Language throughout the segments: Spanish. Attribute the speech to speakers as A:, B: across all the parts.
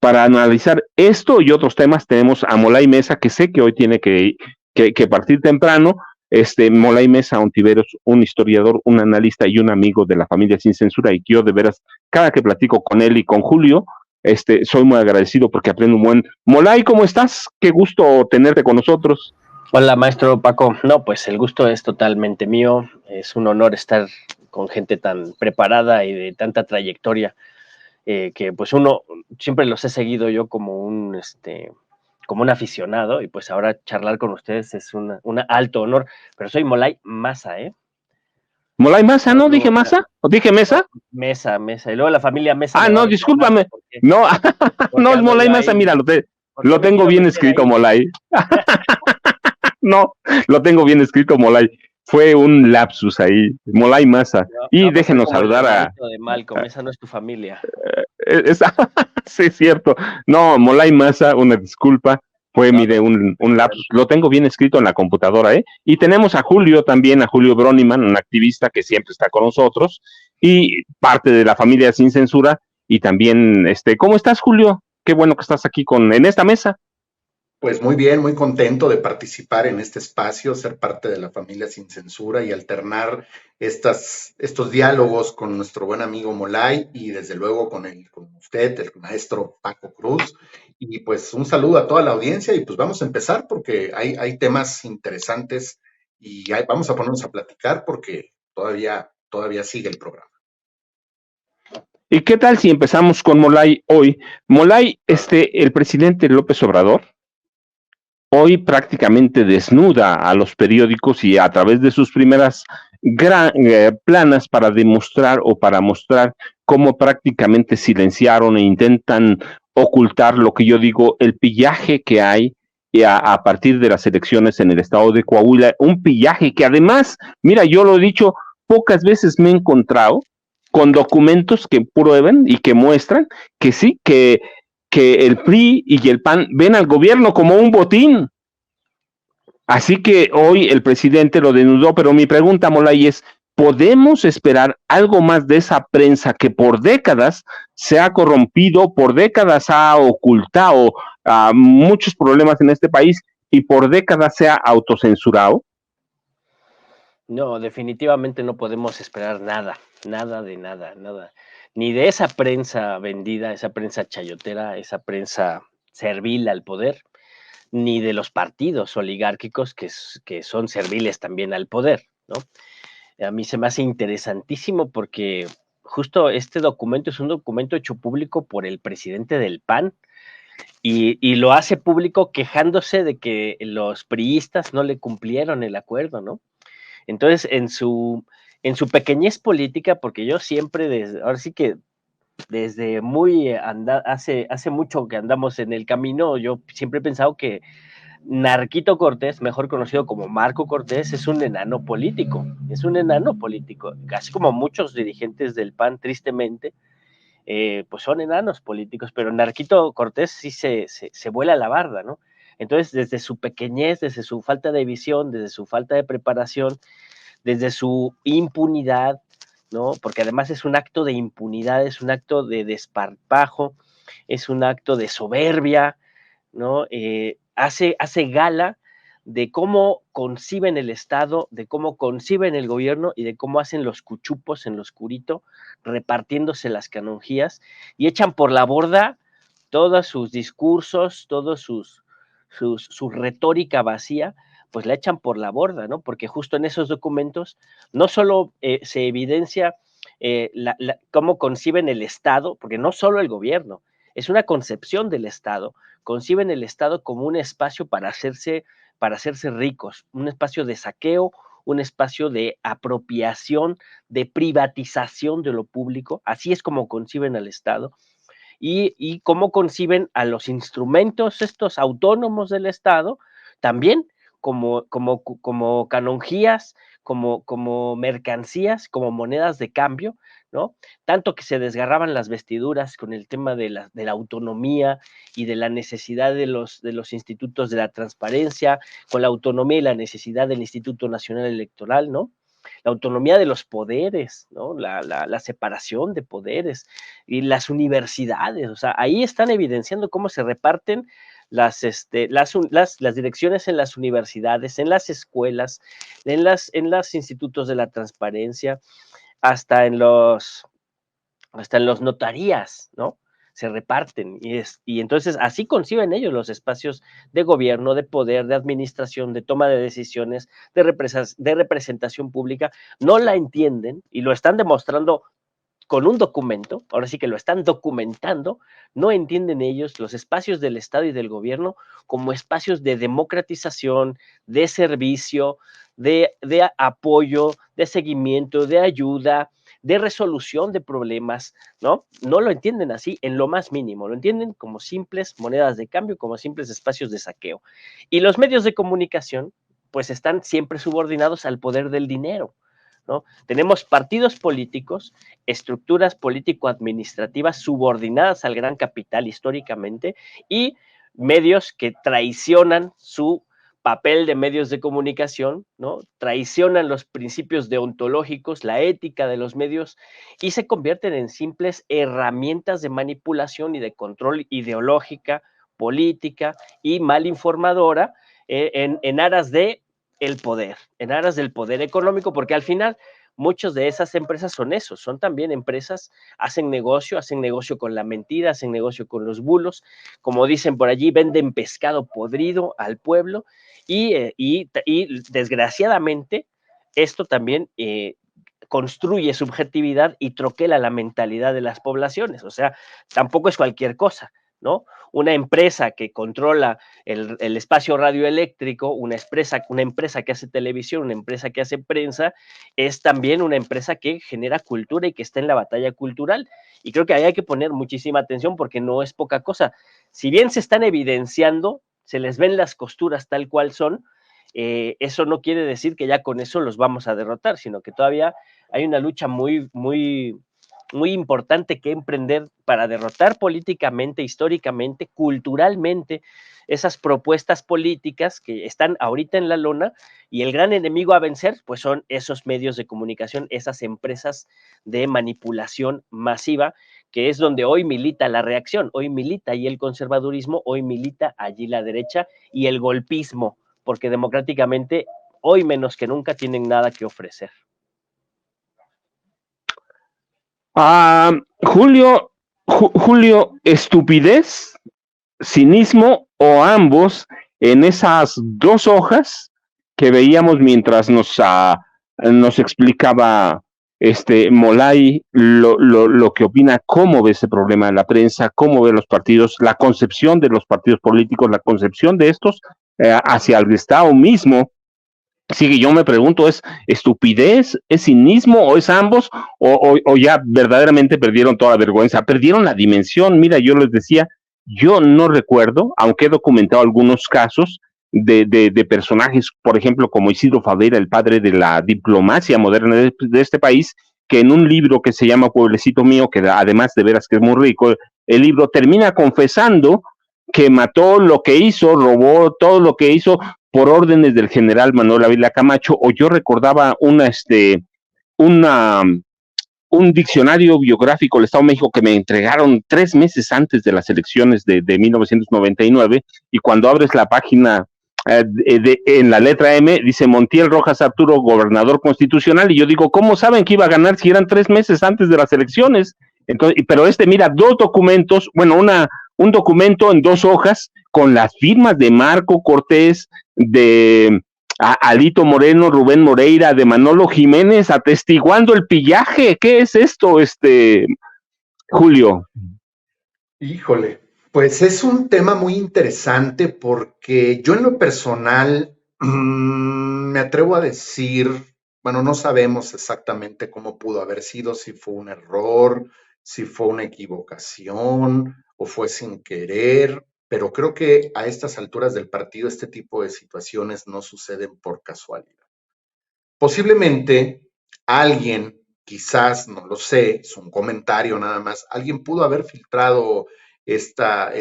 A: para analizar esto y otros temas tenemos a Molay Mesa, que sé que hoy tiene que partir temprano. Molay Mesa Ontiveros, un historiador, un analista y un amigo de la familia Sin Censura, y que yo de veras, cada que platico con él y con Julio, soy muy agradecido porque aprendo un buen. Molay, ¿cómo estás? Qué gusto tenerte con nosotros.
B: Hola, maestro Paco. No, pues el gusto es totalmente mío. Es un honor estar con gente tan preparada y de tanta trayectoria, que pues uno siempre los he seguido yo como un aficionado, y pues ahora charlar con ustedes es un alto honor. Pero soy Molay Masa, ¿eh?
A: Molay Masa,
B: No,
A: ¿no? ¿Dije
B: no,
A: Masa? ¿O dije
B: no,
A: Mesa?
B: Mesa. Y luego la familia Mesa
A: Ah,
B: me va a
A: no,
B: reclamar
A: discúlpame.
B: porque,
A: No,
B: porque
A: no es
B: ando
A: Molay
B: yo
A: Masa,
B: ahí,
A: mira,
B: porque
A: lo
B: me
A: tengo
B: quiero
A: bien
B: meter
A: escrito,
B: ahí.
A: Molay. No, lo tengo bien escrito, Molay. Fue un lapsus ahí, Molay Masa.
B: No,
A: Y
B: no, pues soy
A: déjenos
B: como el
A: saludar
B: hermanito de Malcolm, esa no es tu familia.
A: es- sí, es cierto. No, Molay Masa, una disculpa. Fue,
B: No,
A: mire,
B: no, no hay
A: un
B: problema.
A: lapsus. Lo tengo bien escrito en la computadora, ¿eh? Y tenemos a Julio también, a Julio Broniman, un activista que siempre está con nosotros y parte de la familia Sin Censura. Y también, ¿cómo estás, Julio? Qué bueno que estás aquí en esta mesa.
C: Pues muy bien, muy contento de participar en este espacio, ser parte de la familia Sin Censura y alternar estos diálogos con nuestro buen amigo Molay y desde luego con usted, el maestro Paco Cruz. Y pues un saludo a toda la audiencia y pues vamos a empezar porque hay temas interesantes y vamos a ponernos a platicar porque todavía sigue el programa.
A: ¿Y qué tal si empezamos con Molay hoy? Molay, el presidente López Obrador hoy prácticamente desnuda a los periódicos y a través de sus primeras planas para demostrar o para mostrar cómo prácticamente silenciaron e intentan ocultar lo que yo digo, el pillaje que hay a partir de las elecciones en el estado de Coahuila, un pillaje que además, mira, yo lo he dicho, pocas veces me he encontrado con documentos que prueben y que muestran que sí, que el PRI y el PAN ven al gobierno como un botín. Así que hoy el presidente lo denudó, pero mi pregunta, Molay, es, ¿podemos esperar algo más de esa prensa que por décadas se ha corrompido, por décadas ha ocultado muchos problemas en este país y por décadas se ha autocensurado?
B: No, definitivamente no podemos esperar nada de nada. Ni de esa prensa vendida, esa prensa chayotera, esa prensa servil al poder, ni de los partidos oligárquicos que son serviles también al poder, ¿no? A mí se me hace interesantísimo porque justo este documento es un documento hecho público por el presidente del PAN y lo hace público quejándose de que los priistas no le cumplieron el acuerdo, ¿no? Entonces, en su pequeñez política, porque yo siempre, ahora sí que desde hace mucho que andamos en el camino, yo siempre he pensado que Narquito Cortés, mejor conocido como Marco Cortés, es un enano político, casi como muchos dirigentes del PAN, tristemente, pues son enanos políticos, pero Narquito Cortés sí se vuela la barda, ¿no? Entonces, desde su pequeñez, desde su falta de visión, desde su falta de preparación, desde su impunidad, ¿no? Porque además es un acto de impunidad, es un acto de desparpajo, es un acto de soberbia, ¿no? Hace gala de cómo conciben el Estado, de cómo conciben el gobierno y de cómo hacen los cuchupos en lo oscurito, repartiéndose las canonjías y echan por la borda todos sus discursos, su retórica vacía, pues la echan por la borda, ¿no? Porque justo en esos documentos no solo se evidencia cómo conciben el Estado, porque no solo el gobierno, es una concepción del Estado, conciben el Estado como un espacio para hacerse ricos, un espacio de saqueo, un espacio de apropiación, de privatización de lo público, así es como conciben al Estado, y cómo conciben a los instrumentos estos autónomos del Estado, también como canonjías, como mercancías, como monedas de cambio, ¿no? Tanto que se desgarraban las vestiduras con el tema de la autonomía y de la necesidad de los institutos de la transparencia, con la autonomía y la necesidad del Instituto Nacional Electoral, ¿no? la autonomía de los poderes, ¿no? La separación de poderes y las universidades, o sea, ahí están evidenciando cómo se reparten las direcciones en las universidades, en las escuelas, en los institutos de la transparencia, hasta en los notarías, ¿no? Se reparten y entonces así conciben ellos los espacios de gobierno, de poder, de administración, de toma de decisiones, de representación pública. No la entienden y lo están demostrando con un documento, ahora sí que lo están documentando. No entienden ellos los espacios del Estado y del gobierno como espacios de democratización, de servicio, de apoyo, de seguimiento, de ayuda, de resolución de problemas, ¿no? No lo entienden así en lo más mínimo, lo entienden como simples monedas de cambio, como simples espacios de saqueo. Y los medios de comunicación, pues están siempre subordinados al poder del dinero, ¿no? Tenemos partidos políticos, estructuras político-administrativas subordinadas al gran capital históricamente y medios que traicionan su papel de medios de comunicación, ¿no? Traicionan los principios deontológicos, la ética de los medios y se convierten en simples herramientas de manipulación y de control ideológica, política y mal informadora en aras de el poder, en aras del poder económico, porque al final muchas de esas empresas son eso, son también empresas, hacen negocio con la mentira, hacen negocio con los bulos, como dicen por allí, venden pescado podrido al pueblo y desgraciadamente esto también construye subjetividad y troquela la mentalidad de las poblaciones, o sea, tampoco es cualquier cosa, ¿no? Una empresa que controla el espacio radioeléctrico, una empresa que hace televisión, una empresa que hace prensa, es también una empresa que genera cultura y que está en la batalla cultural. Y creo que ahí hay que poner muchísima atención porque no es poca cosa. Si bien se están evidenciando, se les ven las costuras tal cual son, eso no quiere decir que ya con eso los vamos a derrotar, sino que todavía hay una lucha muy importante que emprender para derrotar políticamente, históricamente, culturalmente esas propuestas políticas que están ahorita en la lona, y el gran enemigo a vencer pues son esos medios de comunicación, esas empresas de manipulación masiva, que es donde hoy milita la reacción, hoy milita allí el conservadurismo, hoy milita allí la derecha y el golpismo, porque democráticamente hoy menos que nunca tienen nada que ofrecer.
A: Julio, estupidez, cinismo o ambos en esas dos hojas que veíamos mientras nos explicaba Molay lo que opina, cómo ve ese problema de la prensa, cómo ve los partidos, la concepción de los partidos políticos, la concepción de estos hacia el Estado mismo. Sí, que yo me pregunto, ¿es estupidez, es cinismo o es ambos o ya verdaderamente perdieron toda la vergüenza, perdieron la dimensión? Mira, yo les decía, yo no recuerdo, aunque he documentado algunos casos de personajes, por ejemplo, como Isidro Fabera, el padre de la diplomacia moderna de este país, que en un libro que se llama Pueblecito Mío, que además de veras que es muy rico, el libro termina confesando que mató lo que hizo, robó todo lo que hizo por órdenes del general Manuel Ávila Camacho, o yo recordaba una, un diccionario biográfico del Estado de México que me entregaron 3 meses antes de las elecciones de 1999, y cuando abres la página en la letra M, dice Montiel Rojas Arturo, gobernador constitucional, y yo digo, ¿cómo saben que iba a ganar si eran 3 meses antes de las elecciones? Entonces, pero mira, dos documentos, bueno, un documento en 2 hojas con las firmas de Marco Cortés, de Alito Moreno, Rubén Moreira, de Manolo Jiménez, atestiguando el pillaje. ¿Qué es esto, Julio?
C: Híjole, pues es un tema muy interesante porque yo en lo personal me atrevo a decir, bueno, no sabemos exactamente cómo pudo haber sido, si fue un error, si fue una equivocación o fue sin querer, pero creo que a estas alturas del partido este tipo de situaciones no suceden por casualidad. Posiblemente alguien, quizás, no lo sé, es un comentario nada más, alguien pudo haber filtrado esta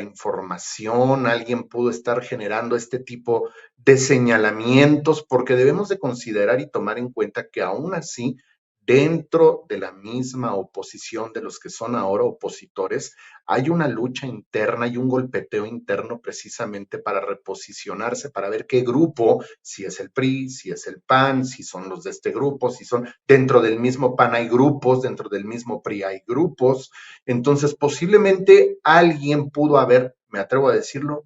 C: información, alguien pudo estar generando este tipo de señalamientos, porque debemos de considerar y tomar en cuenta que aún así, dentro de la misma oposición de los que son ahora opositores, hay una lucha interna y un golpeteo interno precisamente para reposicionarse, para ver qué grupo, si es el PRI, si es el PAN, si son los de este grupo, si son dentro del mismo PAN hay grupos, dentro del mismo PRI hay grupos. Entonces, posiblemente alguien pudo haber, me atrevo a decirlo,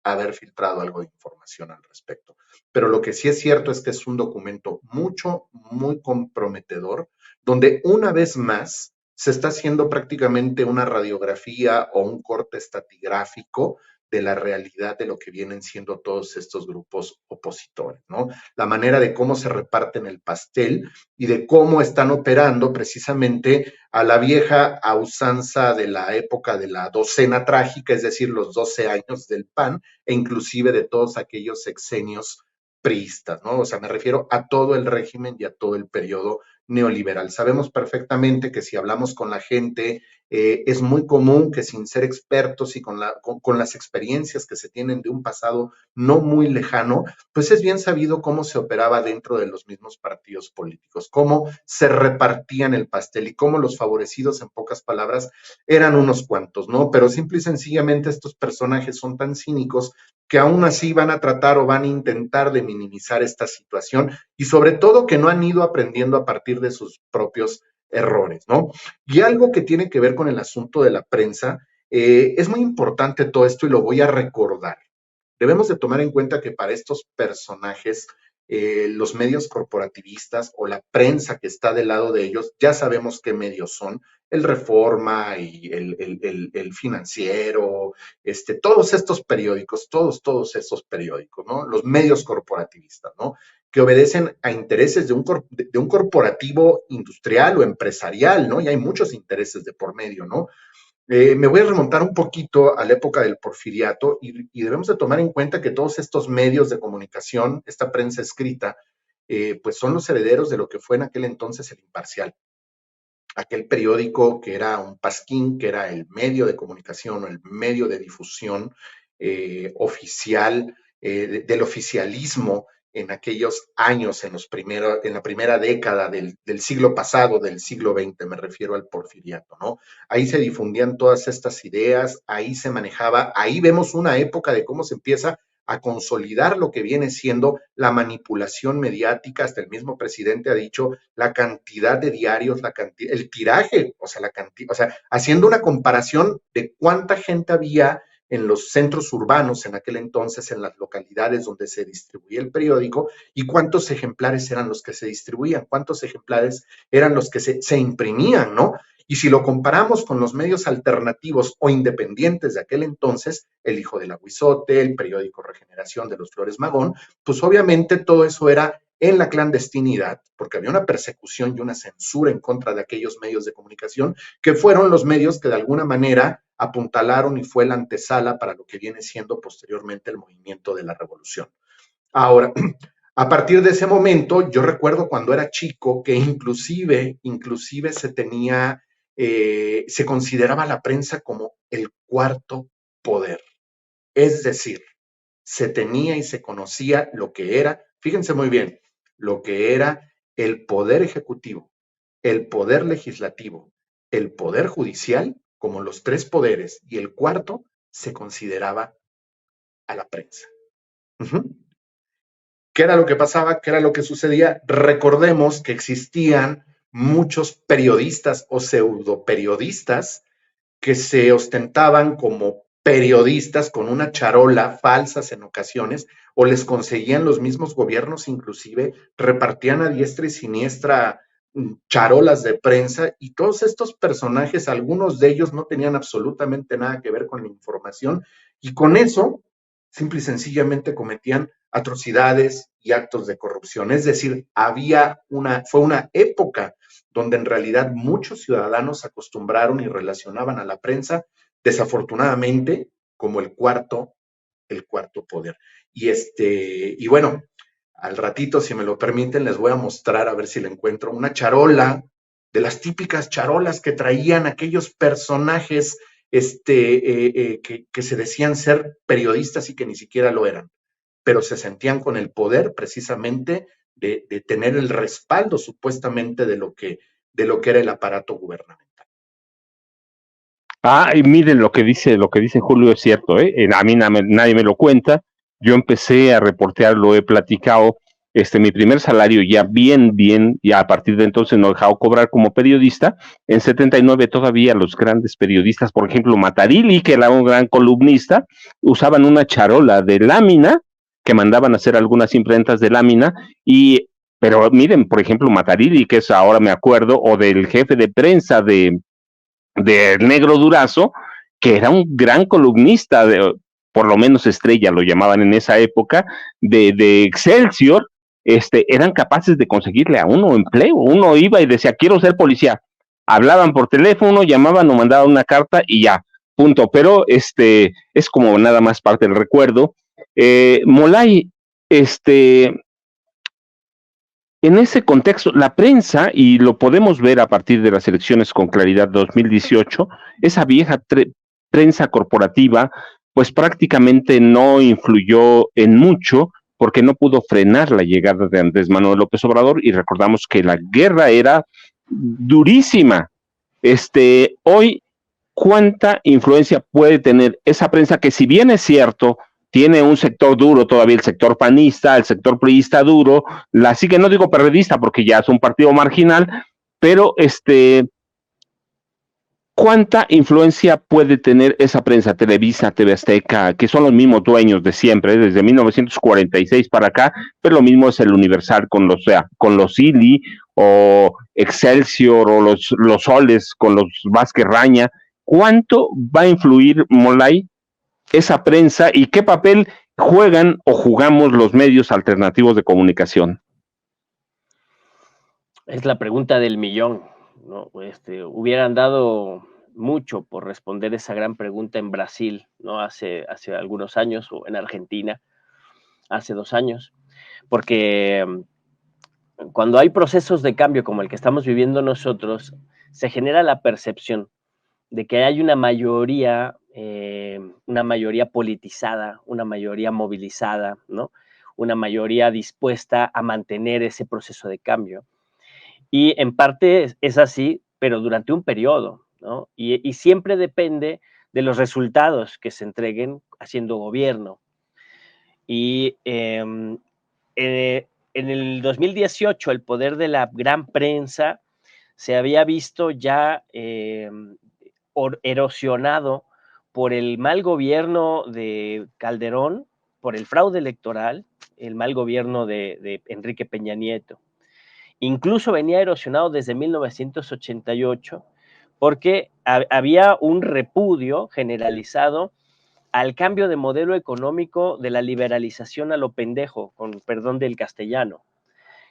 C: haber filtrado algo de información al respecto. Pero lo que sí es cierto es que es un documento muy comprometedor, donde una vez más se está haciendo prácticamente una radiografía o un corte estratigráfico de la realidad de lo que vienen siendo todos estos grupos opositores, ¿no? La manera de cómo se reparten el pastel y de cómo están operando precisamente a la vieja a usanza de la época de la docena trágica, es decir, los 12 años del PAN, e inclusive de todos aquellos sexenios priistas, ¿no? O sea, me refiero a todo el régimen y a todo el periodo neoliberal. Sabemos perfectamente que si hablamos con la gente, es muy común que sin ser expertos y con las experiencias que se tienen de un pasado no muy lejano, pues es bien sabido cómo se operaba dentro de los mismos partidos políticos, cómo se repartían el pastel y cómo los favorecidos, en pocas palabras, eran unos cuantos, ¿no? Pero simple y sencillamente estos personajes son tan cínicos que aún así van a tratar o van a intentar de minimizar esta situación y sobre todo que no han ido aprendiendo a partir de sus propios errores, ¿no? Y algo que tiene que ver con el asunto de la prensa, es muy importante todo esto y lo voy a recordar. Debemos de tomar en cuenta que para estos personajes, los medios corporativistas o la prensa que está del lado de ellos, ya sabemos qué medios son, el Reforma y el Financiero, todos estos periódicos, todos estos periódicos, ¿no? Los medios corporativistas, ¿no? Que obedecen a intereses de un corporativo industrial o empresarial, ¿no? Y hay muchos intereses de por medio, ¿no? Me voy a remontar un poquito a la época del porfiriato y debemos de tomar en cuenta que todos estos medios de comunicación, esta prensa escrita, pues son los herederos de lo que fue en aquel entonces el Imparcial, aquel periódico que era un pasquín, que era el medio de comunicación o el medio de difusión oficial del oficialismo en aquellos años, en la primera década del siglo pasado, del siglo XX, me refiero al porfiriato, ¿no? Ahí se difundían todas estas ideas, ahí se manejaba, ahí vemos una época de cómo se empieza a consolidar lo que viene siendo la manipulación mediática. Hasta el mismo presidente ha dicho la cantidad de diarios, el tiraje, o sea, haciendo una comparación de cuánta gente había en los centros urbanos en aquel entonces, en las localidades donde se distribuía el periódico, y cuántos ejemplares eran los que se distribuían, cuántos ejemplares eran los que se imprimían, ¿no? Y si lo comparamos con los medios alternativos o independientes de aquel entonces, El Hijo del Aguizote, el periódico Regeneración de los Flores Magón, pues obviamente todo eso era en la clandestinidad, porque había una persecución y una censura en contra de aquellos medios de comunicación, que fueron los medios que de alguna manera apuntalaron y fue la antesala para lo que viene siendo posteriormente el movimiento de la revolución. Ahora, a partir de ese momento, yo recuerdo cuando era chico que inclusive se consideraba la prensa como el cuarto poder. Es decir, se tenía y se conocía lo que era, fíjense muy bien, lo que era el poder ejecutivo, el poder legislativo, el poder judicial, como los tres poderes, y el cuarto se consideraba a la prensa. ¿Qué era lo que pasaba? ¿Qué era lo que sucedía? Recordemos que existían muchos periodistas o pseudoperiodistas que se ostentaban como periodistas con una charola, falsas en ocasiones, o les conseguían los mismos gobiernos, inclusive repartían a diestra y siniestra charolas de prensa, y todos estos personajes, algunos de ellos no tenían absolutamente nada que ver con la información, y con eso, simple y sencillamente cometían atrocidades y actos de corrupción. Es decir, fue una época donde en realidad muchos ciudadanos acostumbraron y relacionaban a la prensa, desafortunadamente, como el cuarto poder. Y bueno, al ratito, si me lo permiten, les voy a mostrar, a ver si le encuentro, una charola, de las típicas charolas que traían aquellos personajes que se decían ser periodistas y que ni siquiera lo eran, pero se sentían con el poder precisamente de tener el respaldo supuestamente de lo que era el aparato gubernamental.
A: Y miren lo que dice Julio es cierto, ¿eh? A mí nadie me lo cuenta. Yo empecé a reportear, lo he platicado, mi primer salario ya bien, y a partir de entonces no he dejado cobrar como periodista. En 79 todavía los grandes periodistas, por ejemplo, Matarili, que era un gran columnista, usaban una charola de lámina que mandaban a hacer algunas imprentas de lámina pero miren, por ejemplo, Matarili, que es ahora me acuerdo, o del jefe de prensa de Negro Durazo, que era un gran columnista, por lo menos estrella lo llamaban en esa época, de Excelsior, eran capaces de conseguirle a uno empleo. Uno iba y decía, quiero ser policía. Hablaban por teléfono, llamaban o mandaban una carta y ya, punto. Pero es como nada más parte del recuerdo. Molay, en ese contexto, la prensa, y lo podemos ver a partir de las elecciones con claridad 2018, esa vieja prensa corporativa, pues prácticamente no influyó en mucho porque no pudo frenar la llegada de Andrés Manuel López Obrador, y recordamos que la guerra era durísima. Hoy, ¿cuánta influencia puede tener esa prensa que, si bien es cierto, tiene un sector duro todavía, el sector panista, el sector priista duro, la sigue, no digo periodista porque ya es un partido marginal, pero ¿cuánta influencia puede tener esa prensa, Televisa, TV Azteca, que son los mismos dueños de siempre, desde 1946 para acá, pero lo mismo es el Universal con los Ili, o Excelsior, o los Soles con los Vázquez Raña? ¿Cuánto va a influir, Molay, esa prensa, y qué papel juegan o jugamos los medios alternativos de comunicación?
B: Es la pregunta del millón, ¿no? Hubieran dado mucho por responder esa gran pregunta en Brasil, ¿no? Hace algunos años, o en Argentina, hace 2 años, porque cuando hay procesos de cambio como el que estamos viviendo nosotros, se genera la percepción de que hay una mayoría politizada, una mayoría movilizada, ¿no? Una mayoría dispuesta a mantener ese proceso de cambio. Y en parte es así, pero durante un periodo, ¿no? Y siempre depende de los resultados que se entreguen haciendo gobierno. Y en el 2018, el poder de la gran prensa se había visto ya erosionado por el mal gobierno de Calderón, por el fraude electoral, el mal gobierno de Enrique Peña Nieto. Incluso venía erosionado desde 1988 porque había un repudio generalizado al cambio de modelo económico, de la liberalización a lo pendejo, con perdón del castellano,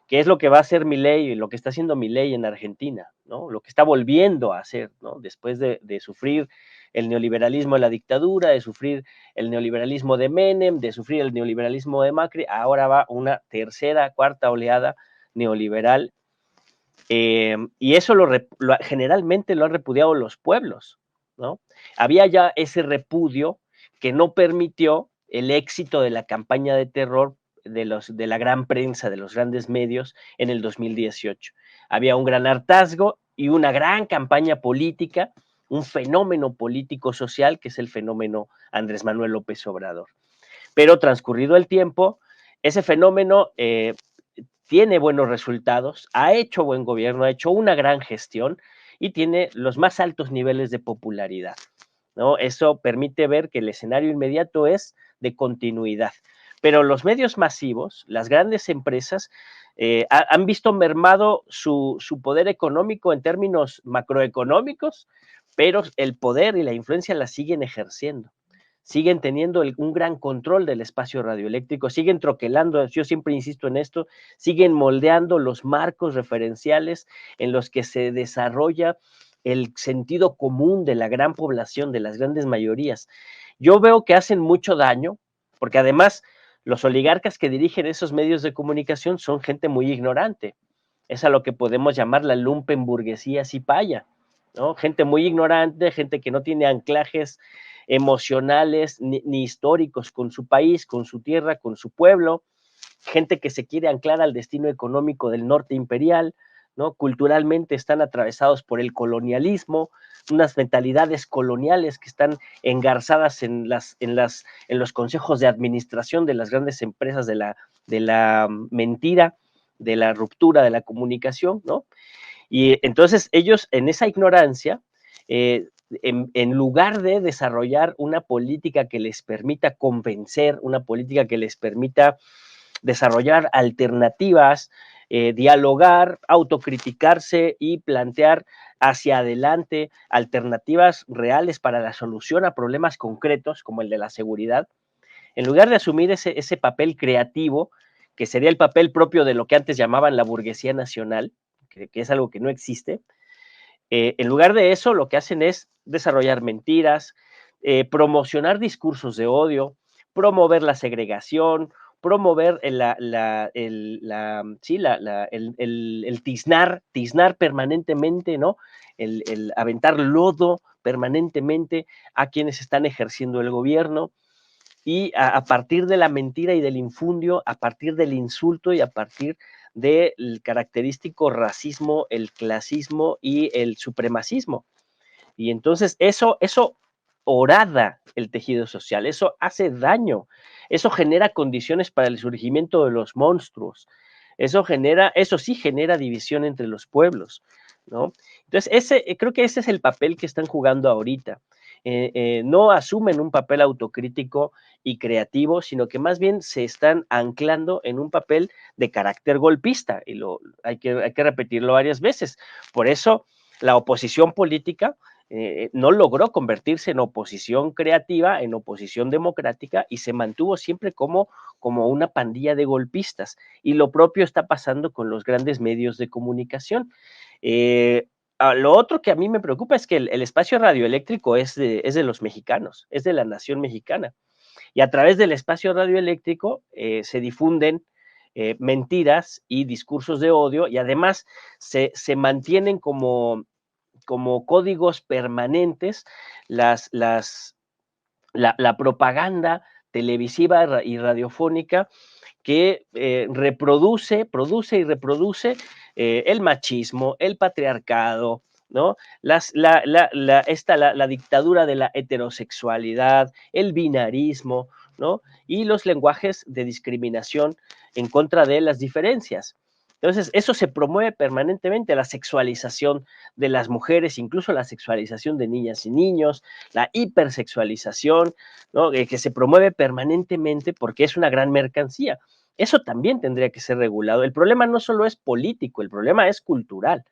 B: que es lo que va a hacer Milei, lo que está haciendo Milei en Argentina, ¿no? Lo que está volviendo a hacer, ¿no? Después de sufrir el neoliberalismo de la dictadura, de sufrir el neoliberalismo de Menem, de sufrir el neoliberalismo de Macri, ahora va una tercera, cuarta oleada neoliberal, y eso generalmente lo han repudiado los pueblos, ¿no? Había ya ese repudio que no permitió el éxito de la campaña de terror de la gran prensa, de los grandes medios en el 2018. Había un gran hartazgo y una gran campaña política, un fenómeno político-social que es el fenómeno Andrés Manuel López Obrador. Pero transcurrido el tiempo, ese fenómeno tiene buenos resultados, ha hecho buen gobierno, ha hecho una gran gestión y tiene los más altos niveles de popularidad, ¿no? Eso permite ver que el escenario inmediato es de continuidad. Pero los medios masivos, las grandes empresas, han visto mermado su poder económico en términos macroeconómicos, pero el poder y la influencia la siguen ejerciendo. Siguen teniendo un gran control del espacio radioeléctrico, siguen troquelando, yo siempre insisto en esto, siguen moldeando los marcos referenciales en los que se desarrolla el sentido común de la gran población, de las grandes mayorías. Yo veo que hacen mucho daño, porque además los oligarcas que dirigen esos medios de comunicación son gente muy ignorante. Es a lo que podemos llamar la lumpenburguesía cipaya, ¿no? Gente muy ignorante, gente que no tiene anclajes emocionales ni históricos con su país, con su tierra, con su pueblo, gente que se quiere anclar al destino económico del norte imperial, ¿no? Culturalmente están atravesados por el colonialismo, unas mentalidades coloniales que están engarzadas en los consejos de administración de las grandes empresas de la mentira, de la ruptura de la comunicación, ¿no? Y entonces ellos en esa ignorancia, en lugar de desarrollar una política que les permita convencer, una política que les permita desarrollar alternativas, dialogar, autocriticarse y plantear hacia adelante alternativas reales para la solución a problemas concretos como el de la seguridad, en lugar de asumir ese papel creativo, que sería el papel propio de lo que antes llamaban la burguesía nacional, que es algo que no existe, en lugar de eso lo que hacen es desarrollar mentiras, promocionar discursos de odio, promover la segregación, promover el tiznar permanentemente, ¿no? El aventar lodo permanentemente a quienes están ejerciendo el gobierno, y a partir de la mentira y del infundio, a partir del insulto y a partir del característico racismo, el clasismo y el supremacismo. Y entonces eso horada el tejido social, eso hace daño, eso genera condiciones para el surgimiento de los monstruos, eso sí genera división entre los pueblos, ¿no? Entonces, creo que ese es el papel que están jugando ahorita. No asumen un papel autocrítico y creativo, sino que más bien se están anclando en un papel de carácter golpista, y hay que repetirlo varias veces. Por eso la oposición política no logró convertirse en oposición creativa, en oposición democrática, y se mantuvo siempre como una pandilla de golpistas. Y lo propio está pasando con los grandes medios de comunicación. Lo otro que a mí me preocupa es que el espacio radioeléctrico es de los mexicanos, es de la nación mexicana. Y a través del espacio radioeléctrico se difunden mentiras y discursos de odio, y además se mantienen como códigos permanentes la propaganda televisiva y radiofónica que produce y reproduce el machismo, el patriarcado, ¿no? La dictadura de la heterosexualidad, el binarismo, ¿no? Y los lenguajes de discriminación en contra de las diferencias. Entonces, eso se promueve permanentemente, la sexualización de las mujeres, incluso la sexualización de niñas y niños, la hipersexualización, ¿no? Que se promueve permanentemente porque es una gran mercancía. Eso también tendría que ser regulado. El problema no solo es político, el problema es cultural.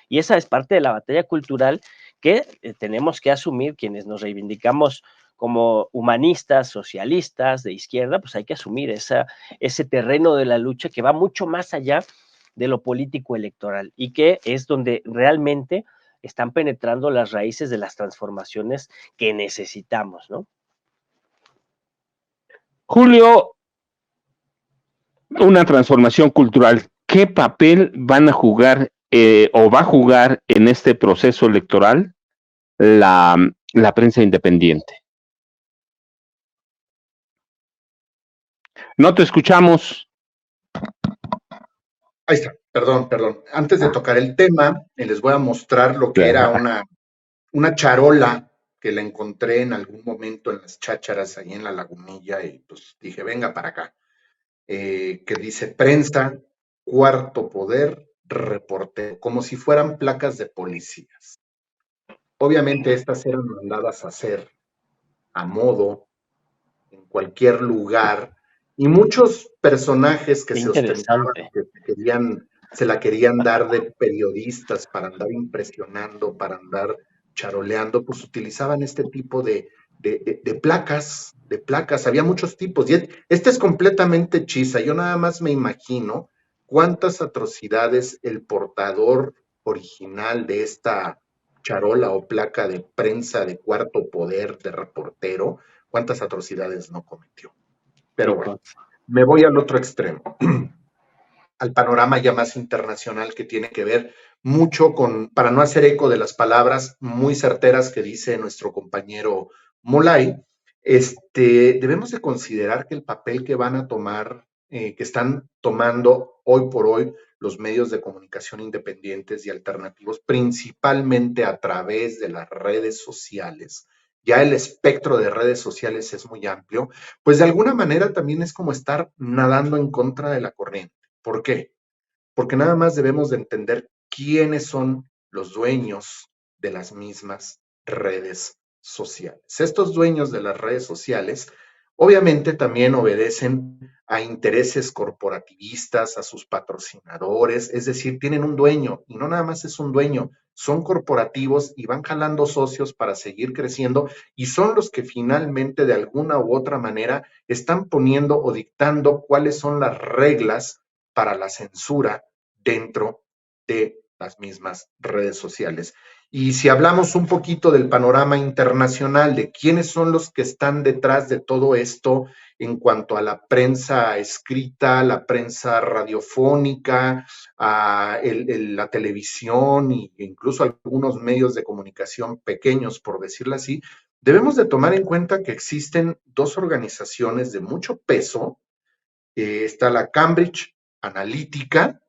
B: Y esa es parte de la batalla cultural que tenemos que asumir quienes nos reivindicamos como humanistas, socialistas, de izquierda, pues hay que asumir ese terreno de la lucha que va mucho más allá de lo político electoral, y que es donde realmente están penetrando las raíces de las transformaciones que necesitamos, ¿no?
A: Julio, una transformación cultural, ¿qué papel van a jugar o va a jugar en este proceso electoral la prensa independiente? No te escuchamos.
C: Ahí está, perdón. Antes de tocar el tema, les voy a mostrar lo que era una charola que la encontré en algún momento en las chácharas ahí en la Lagunilla, y pues dije, venga para acá, que dice prensa, cuarto poder, reportero, como si fueran placas de policías. Obviamente estas eran mandadas a hacer a modo, en cualquier lugar, y muchos personajes que
B: Qué
C: se ostentaban,
B: interesante.
C: que se la querían dar de periodistas para andar impresionando, para andar charoleando, pues utilizaban este tipo de placas, había muchos tipos, y este es completamente hechiza. Yo nada más me imagino cuántas atrocidades el portador original de esta charola o placa de prensa de cuarto poder, de reportero, cuántas atrocidades no cometió. Pero bueno, me voy al otro extremo. al panorama ya más internacional que tiene que ver mucho con, para no hacer eco de las palabras muy certeras que dice nuestro compañero Molay, debemos de considerar que el papel que van a tomar, que están tomando hoy por hoy los medios de comunicación independientes y alternativos, principalmente a través de las redes sociales, ya el espectro de redes sociales es muy amplio, pues de alguna manera también es como estar nadando en contra de la corriente. ¿Por qué? Porque nada más debemos de entender quiénes son los dueños de las mismas redes sociales. Estos dueños de las redes sociales obviamente también obedecen a intereses corporativistas, a sus patrocinadores, es decir, tienen un dueño y no nada más es un dueño, son corporativos y van jalando socios para seguir creciendo y son los que finalmente de alguna u otra manera están poniendo o dictando cuáles son las reglas para la censura dentro de las mismas redes sociales. Y si hablamos un poquito del panorama internacional, de quiénes son los que están detrás de todo esto en cuanto a la prensa escrita, la prensa radiofónica, la televisión e incluso algunos medios de comunicación pequeños, por decirlo así, debemos de tomar en cuenta que existen dos organizaciones de mucho peso. Está la Cambridge Analytica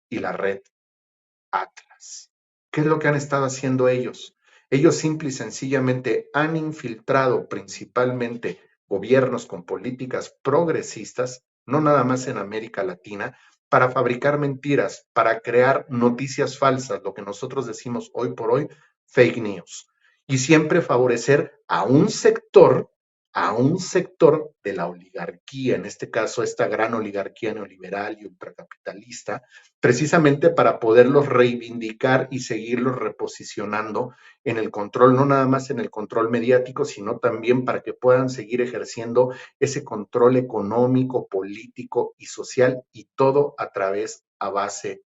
C: y la red Atlas. ¿Qué es lo que han estado haciendo ellos? Ellos simple y sencillamente han infiltrado principalmente gobiernos con políticas progresistas, no nada más en América Latina, para fabricar mentiras, para crear noticias falsas, lo que nosotros decimos hoy por hoy, fake news, y siempre favorecer a un sector de la oligarquía, en este caso esta gran oligarquía neoliberal y ultracapitalista, precisamente para poderlos reivindicar y seguirlos reposicionando en el control, no nada más en el control mediático, sino también para que puedan seguir ejerciendo ese control económico, político y social, y todo a base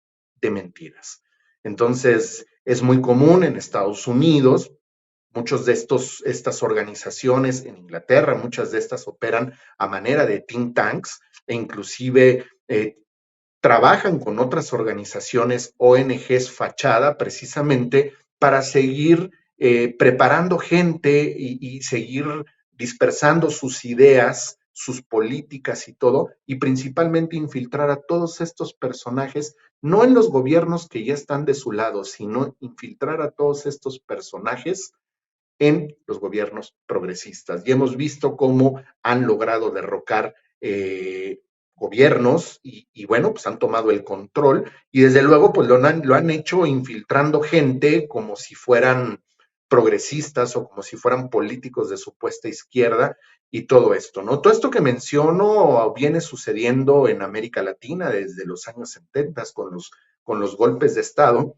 C: de mentiras. Entonces, es muy común en Estados Unidos. Muchos de estas organizaciones en Inglaterra, muchas de estas operan a manera de think tanks e inclusive trabajan con otras organizaciones, ONGs fachada, precisamente para seguir preparando gente y seguir dispersando sus ideas, sus políticas y todo, y principalmente infiltrar a todos estos personajes, no en los gobiernos que ya están de su lado, sino infiltrar a todos estos personajes en los gobiernos progresistas. Y hemos visto cómo han logrado derrocar gobiernos y bueno, pues han tomado el control y desde luego pues lo han hecho infiltrando gente como si fueran progresistas o como si fueran políticos de supuesta izquierda y todo esto, ¿no? Todo esto que menciono viene sucediendo en América Latina desde los años 70 con los golpes de Estado.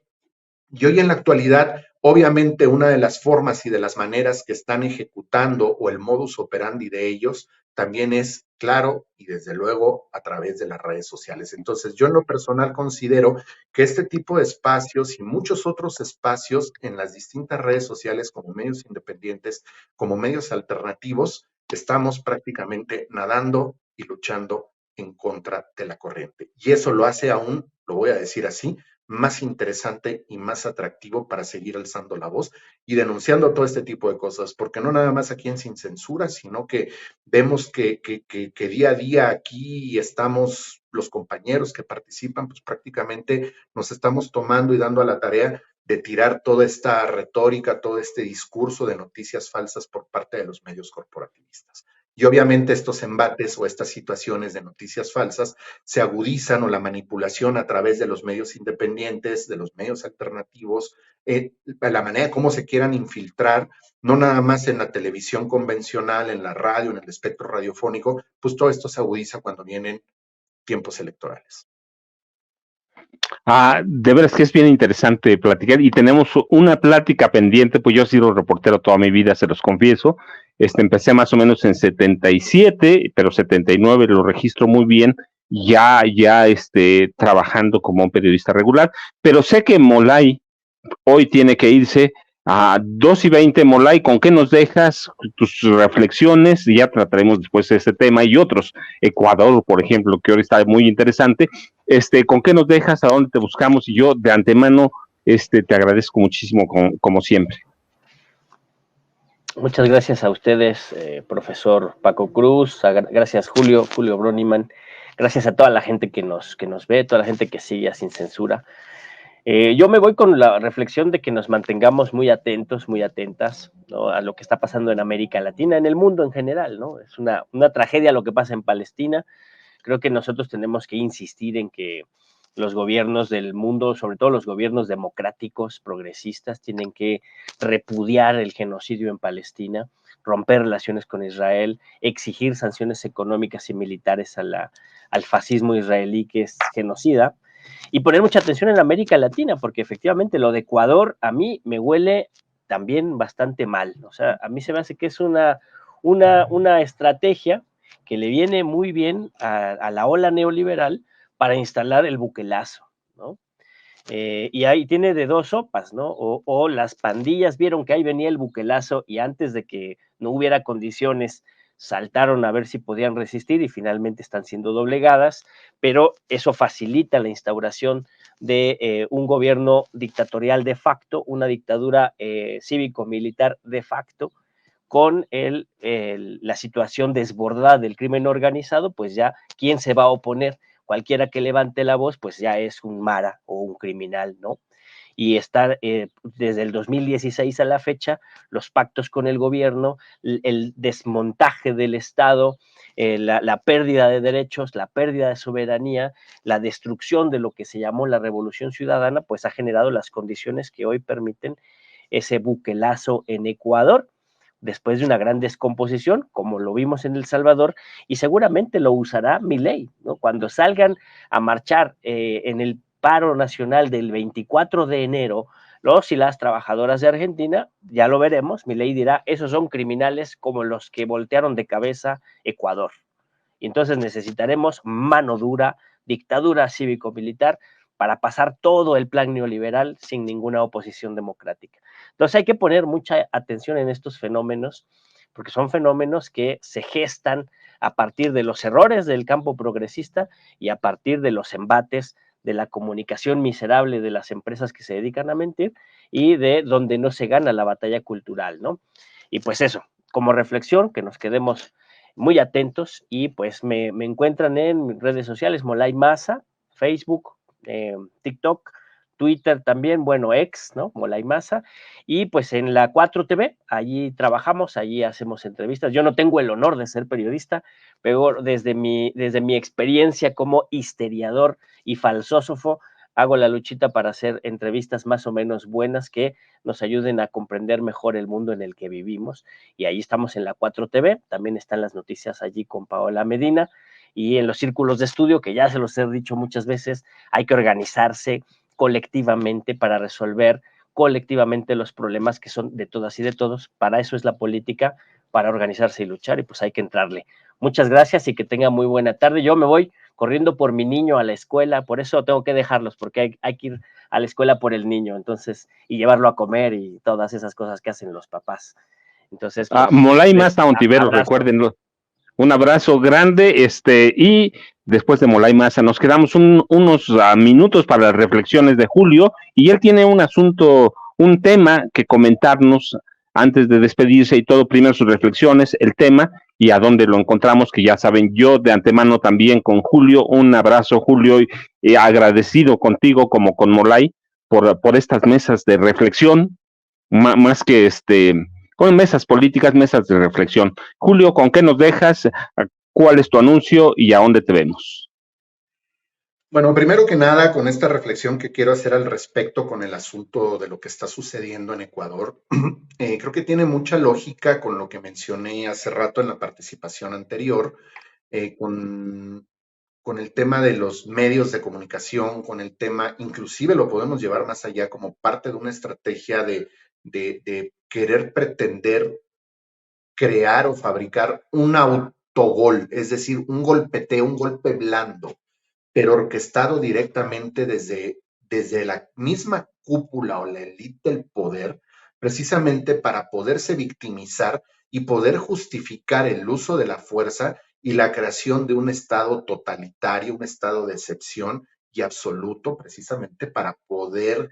C: Y hoy en la actualidad, obviamente, una de las formas y de las maneras que están ejecutando o el modus operandi de ellos también es claro y desde luego a través de las redes sociales. Entonces, yo en lo personal considero que este tipo de espacios y muchos otros espacios en las distintas redes sociales como medios independientes, como medios alternativos, estamos prácticamente nadando y luchando en contra de la corriente. Y eso lo hace aún, lo voy a decir así, más interesante y más atractivo para seguir alzando la voz y denunciando todo este tipo de cosas, porque no nada más aquí en Sin Censura, sino que vemos que día a día aquí estamos los compañeros que participan, pues prácticamente nos estamos tomando y dando a la tarea de tirar toda esta retórica, todo este discurso de noticias falsas por parte de los medios corporativistas. Y obviamente estos embates o estas situaciones de noticias falsas se agudizan o la manipulación a través de los medios independientes, de los medios alternativos, la manera como se quieran infiltrar, no nada más en la televisión convencional, en la radio, en el espectro radiofónico, pues todo esto se agudiza cuando vienen tiempos electorales.
A: De veras que es bien interesante platicar y tenemos una plática pendiente, pues yo he sido reportero toda mi vida, se los confieso. Empecé más o menos en 77, pero 79 lo registro muy bien, ya trabajando como un periodista regular, pero sé que Molay hoy tiene que irse a 2:20. Molay, ¿con qué nos dejas tus reflexiones? Y ya trataremos después de este tema y otros. Ecuador, por ejemplo, que ahora está muy interesante. ¿Con qué nos dejas? ¿A dónde te buscamos? Y yo de antemano te agradezco muchísimo como siempre.
B: Muchas gracias a ustedes, profesor Paco Cruz, gracias Julio Broniman, gracias a toda la gente que nos ve, toda la gente que sigue a Sin Censura. Yo me voy con la reflexión de que nos mantengamos muy atentos, muy atentas, ¿no?, a lo que está pasando en América Latina, en el mundo en general, ¿no? Es una tragedia lo que pasa en Palestina. Creo que nosotros tenemos que insistir en que los gobiernos del mundo, sobre todo los gobiernos democráticos, progresistas, tienen que repudiar el genocidio en Palestina, romper relaciones con Israel, exigir sanciones económicas y militares al fascismo israelí, que es genocida, y poner mucha atención en América Latina, porque efectivamente lo de Ecuador a mí me huele también bastante mal. O sea, a mí se me hace que es una estrategia que le viene muy bien a la ola neoliberal para instalar el buquelazo, ¿no? Y ahí tiene de dos sopas, ¿no? O las pandillas vieron que ahí venía el buquelazo y antes de que no hubiera condiciones saltaron a ver si podían resistir y finalmente están siendo doblegadas, pero eso facilita la instauración de un gobierno dictatorial de facto, una dictadura cívico-militar de facto, con la situación desbordada del crimen organizado, pues ya, ¿quién se va a oponer? Cualquiera que levante la voz, pues ya es un mara o un criminal, ¿no? Y estar desde el 2016 a la fecha, los pactos con el gobierno, el desmontaje del Estado, la pérdida de derechos, la pérdida de soberanía, la destrucción de lo que se llamó la Revolución Ciudadana, pues ha generado las condiciones que hoy permiten ese buquelazo en Ecuador, después de una gran descomposición, como lo vimos en El Salvador, y seguramente lo usará Milei, ¿no? Cuando salgan a marchar en el paro nacional del 24 de enero, los y las trabajadoras de Argentina, ya lo veremos, Milei dirá, esos son criminales como los que voltearon de cabeza Ecuador. Y entonces necesitaremos mano dura, dictadura cívico-militar, para pasar todo el plan neoliberal sin ninguna oposición democrática. Entonces hay que poner mucha atención en estos fenómenos, porque son fenómenos que se gestan a partir de los errores del campo progresista y a partir de los embates de la comunicación miserable de las empresas que se dedican a mentir y de donde no se gana la batalla cultural, ¿no? Y pues eso, como reflexión, que nos quedemos muy atentos y pues me encuentran en redes sociales, Molay Maza, Facebook, TikTok, Twitter también, bueno, ex, ¿no? Molay Maza, y pues en la 4TV, allí trabajamos, allí hacemos entrevistas. Yo no tengo el honor de ser periodista, pero desde mi experiencia como histeriador y falsósofo, hago la luchita para hacer entrevistas más o menos buenas que nos ayuden a comprender mejor el mundo en el que vivimos. Y ahí estamos en la 4TV, también están las noticias allí con Paola Medina, y en los círculos de estudio, que ya se los he dicho muchas veces, hay que organizarse colectivamente para resolver colectivamente los problemas que son de todas y de todos. Para eso es la política, para organizarse y luchar, y pues hay que entrarle. Muchas gracias y que tenga muy buena tarde. Yo me voy corriendo por mi niño a la escuela, por eso tengo que dejarlos, porque hay que ir a la escuela por el niño, entonces, y llevarlo a comer y todas esas cosas que hacen los papás. Entonces, pues,
A: Molay Maza Ontiveros, recuérdenlo. Un abrazo grande, y después de Molay Maza nos quedamos unos minutos para las reflexiones de Julio, y él tiene un tema que comentarnos antes de despedirse y todo. Primero sus reflexiones, el tema y a dónde lo encontramos, que ya saben, yo de antemano también con Julio, un abrazo Julio, y agradecido contigo como con Molay por estas mesas de reflexión, más que con mesas políticas, mesas de reflexión. Julio, ¿con qué nos dejas? ¿Cuál es tu anuncio y a dónde te vemos?
C: Bueno, primero que nada, con esta reflexión que quiero hacer al respecto con el asunto de lo que está sucediendo en Ecuador, creo que tiene mucha lógica con lo que mencioné hace rato en la participación anterior, con el tema de los medios de comunicación, con el tema, inclusive lo podemos llevar más allá como parte de una estrategia de querer pretender crear o fabricar un autogol, es decir, un golpeteo, un golpe blando, pero orquestado directamente desde la misma cúpula o la élite del poder, precisamente para poderse victimizar y poder justificar el uso de la fuerza y la creación de un estado totalitario, un estado de excepción y absoluto precisamente para poder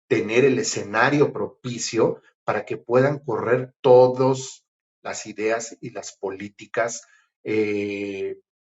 C: tener el escenario propicio para que puedan correr todas las ideas y las políticas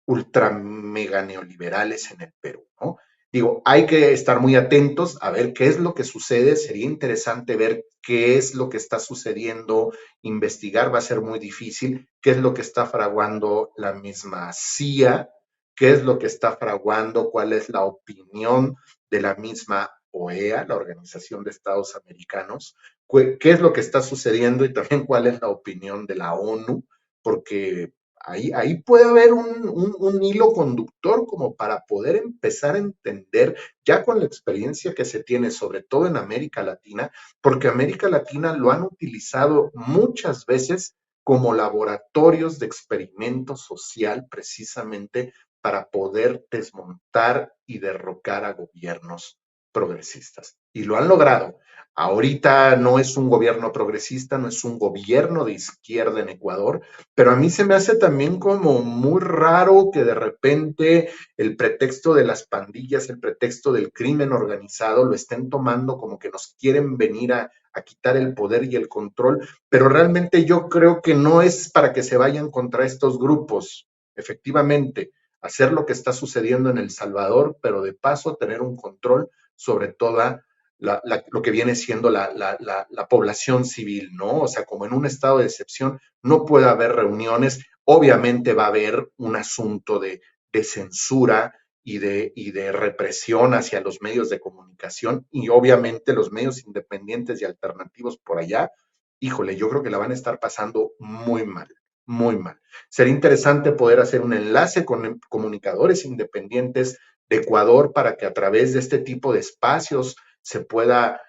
C: ultra mega neoliberales en el Perú, ¿no? Digo, hay que estar muy atentos a ver qué es lo que sucede. Sería interesante ver qué es lo que está sucediendo, investigar va a ser muy difícil, qué es lo que está fraguando la misma CIA, qué es lo que está fraguando, cuál es la opinión de la misma OEA, la Organización de Estados Americanos, qué es lo que está sucediendo y también cuál es la opinión de la ONU, porque ahí puede haber un hilo conductor como para poder empezar a entender ya con la experiencia que se tiene, sobre todo en América Latina, porque América Latina lo han utilizado muchas veces como laboratorios de experimento social precisamente para poder desmontar y derrocar a gobiernos progresistas. Y lo han logrado. Ahorita no es un gobierno progresista, no es un gobierno de izquierda en Ecuador, pero a mí se me hace también como muy raro que de repente el pretexto de las pandillas, el pretexto del crimen organizado lo estén tomando como que nos quieren venir a quitar el poder y el control, pero realmente yo creo que no es para que se vayan contra estos grupos, efectivamente, hacer lo que está sucediendo en El Salvador, pero de paso tener un control sobre toda lo que viene siendo la población civil, ¿no? O sea, como en un estado de excepción no puede haber reuniones, obviamente va a haber un asunto de censura y de represión hacia los medios de comunicación y obviamente los medios independientes y alternativos por allá, híjole, yo creo que la van a estar pasando muy mal, muy mal. Sería interesante poder hacer un enlace con comunicadores independientes de Ecuador para que a través de este tipo de espacios se pueda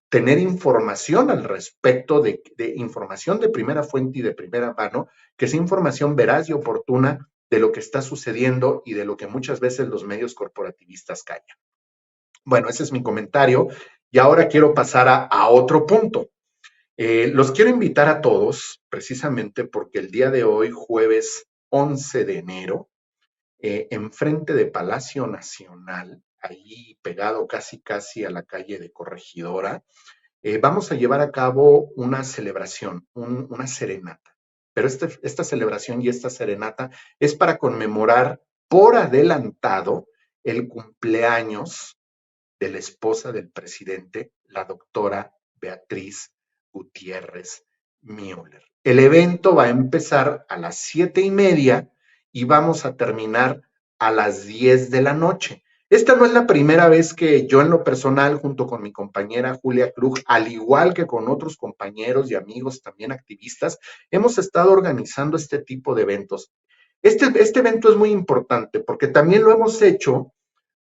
C: tener información al respecto de información de primera fuente y de primera mano, que sea información veraz y oportuna de lo que está sucediendo y de lo que muchas veces los medios corporativistas callan. Bueno, ese es mi comentario y ahora quiero pasar a otro punto. Los quiero invitar a todos, precisamente porque el día de hoy, jueves 11 de enero, enfrente de Palacio Nacional, ahí pegado casi a la calle de Corregidora, vamos a llevar a cabo una celebración, una serenata. Pero esta celebración y esta serenata es para conmemorar por adelantado el cumpleaños de la esposa del presidente, la doctora Beatriz Gutiérrez Müller. El evento va a empezar a las 7:30 y vamos a terminar a las 10 de la noche. Esta no es la primera vez que yo en lo personal, junto con mi compañera Julia Klug, al igual que con otros compañeros y amigos también activistas, hemos estado organizando este tipo de eventos. Este evento es muy importante porque también lo hemos hecho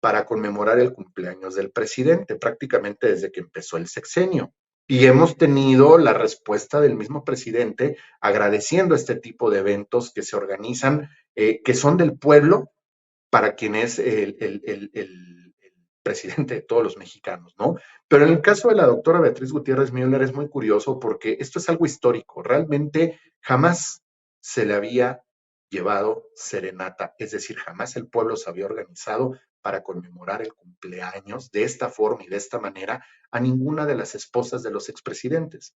C: para conmemorar el cumpleaños del presidente, prácticamente desde que empezó el sexenio. Y hemos tenido la respuesta del mismo presidente agradeciendo este tipo de eventos que se organizan, que son del pueblo para quien es el presidente de todos los mexicanos, ¿no? Pero en el caso de la doctora Beatriz Gutiérrez Müller es muy curioso porque esto es algo histórico. Realmente jamás se le había llevado serenata, es decir, jamás el pueblo se había organizado para conmemorar el cumpleaños de esta forma y de esta manera a ninguna de las esposas de los expresidentes.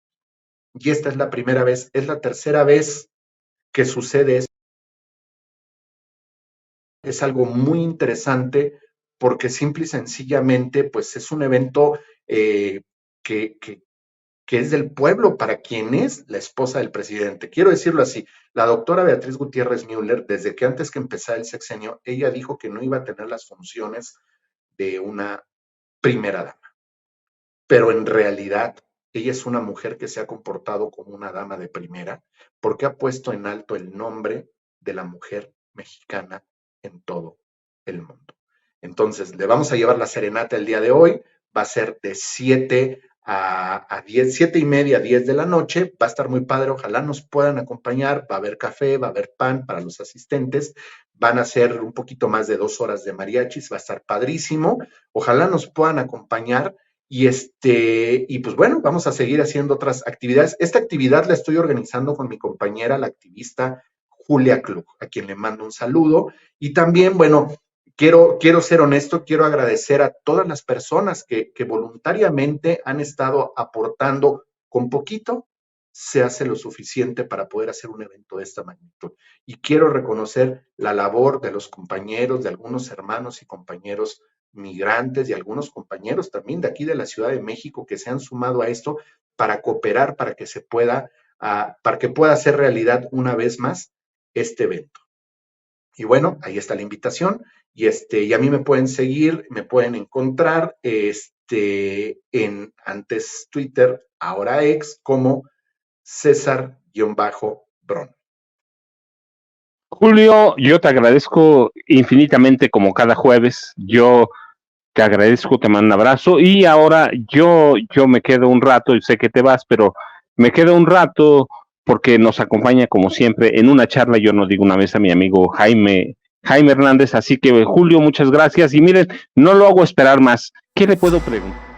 C: Y esta es la primera vez, es la tercera vez que sucede esto. Es algo muy interesante porque simple y sencillamente pues es un evento que es del pueblo para quien es la esposa del presidente. Quiero decirlo así, la doctora Beatriz Gutiérrez Müller, desde que antes que empezara el sexenio, ella dijo que no iba a tener las funciones de una primera dama, pero en realidad ella es una mujer que se ha comportado como una dama de primera porque ha puesto en alto el nombre de la mujer mexicana en todo el mundo. Entonces, le vamos a llevar la serenata el día de hoy, va a ser de 7 a 10, 7:30, 10 de la noche, va a estar muy padre, ojalá nos puedan acompañar, va a haber café, va a haber pan para los asistentes, van a ser un poquito más de 2 horas de mariachis, va a estar padrísimo, ojalá nos puedan acompañar y pues bueno, vamos a seguir haciendo otras actividades. Esta actividad la estoy organizando con mi compañera, la activista Julia Klug, a quien le mando un saludo, y también, bueno, quiero ser honesto, quiero agradecer a todas las personas que voluntariamente han estado aportando con poquito. Se hace lo suficiente para poder hacer un evento de esta magnitud. Y quiero reconocer la labor de los compañeros, de algunos hermanos y compañeros migrantes y algunos compañeros también de aquí de la Ciudad de México que se han sumado a esto para cooperar, para que pueda hacer realidad una vez más este evento. Y bueno, ahí está la invitación. Y a mí me pueden seguir, me pueden encontrar en antes Twitter, ahora ex, como César-Bron.
A: Julio, yo te agradezco infinitamente como cada jueves. Yo te agradezco, te mando un abrazo. Y ahora yo me quedo un rato, y sé que te vas, pero me quedo un rato porque nos acompaña como siempre en una charla, yo no digo una vez, a mi amigo Jaime Hernández. Así que Julio, muchas gracias. Y miren, no lo hago esperar más. ¿Qué le puedo preguntar?